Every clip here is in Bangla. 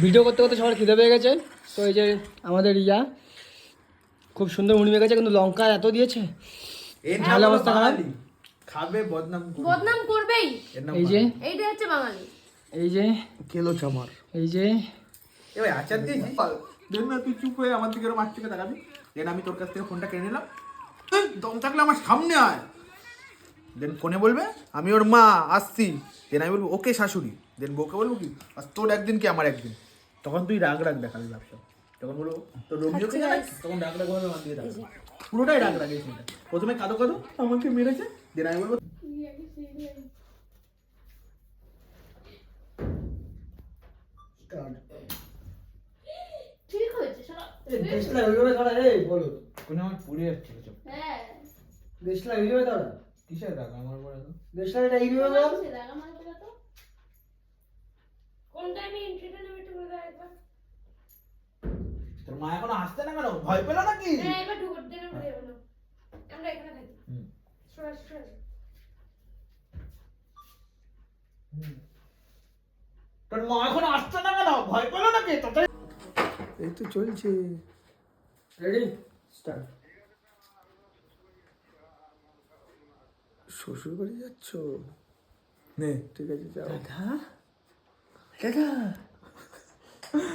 ভিডিও করতে করতে সবার খিদে পেয়ে গেছে। তো এই যে আমাদের ইয়া খুব সুন্দর মুড়ি মেখেছে, কিন্তু লঙ্কা এত দিয়েছে ভালো অবস্থা খারাপ। খাবে বদনাম করবেই। এই যে এইটা হচ্ছে বাঙালি। এই যে কেলো চামার এই যে এবার আচার দিয়েছি দেন না, তুই চুপ হয়ে আমার দিকে এরকম আঁচ থেকে তাকাবি। দেন আমি তোর কাছ থেকে ফোনটা কেড়ে নিলাম, এই, দম থাকলে আমার সামনে আয়। দেন ফোনে বলবে আমি ওর মা আসছি। দেন আমি বলবো ওকে শাশুড়ি। দেন বউকে বলবো কি আর তোর একদিন কি আমার একদিন। তখন তুই রাগ রাগ দেখাবি ব্যবসা। তখন বলবো তোর রোমিওকে জানাই, তখন রাগ রাগ ভাবে আমার দিকে দেখাবি। পুরোটাই রাগ রাগ এই সিনটা। প্রথমে কাঁদো কাঁদো আমাকে মেরেছে, দেন আমি বলবো ঠিক হয়েছে শালা। দেশলা ওইভাবে দাঁড়া। এই বলো কোন আমার পুড়ে যাচ্ছে চুপ। হ্যাঁ দেশলা ওইভাবে দাঁড়া। কিসের রাগ আমার পরে তো দেশলা এটা এইভাবে দাঁড়া। সে লাগা মারতে তো কোন টাইমে এন্ট্রিটা নেবে একটু বলে দাও একবার। তোর মা এখনো আসতে না কেন, ভয় পেলো নাকি? হ্যাঁ এবার ঢুকো দেন আমরা দেব না, আমরা এখানে থাকি। সরা সরা তোর মা এখনো আসছে না কেন, ভয় পেলো নাকি? তোকে এই তো চলছে। Ready start. শ্বশুর বাড়ি যাচ্ছ? নে ঠিক আছে যাও। দাদা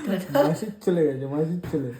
দাদা মাসির চলে গেছে, মাসির ছেলে।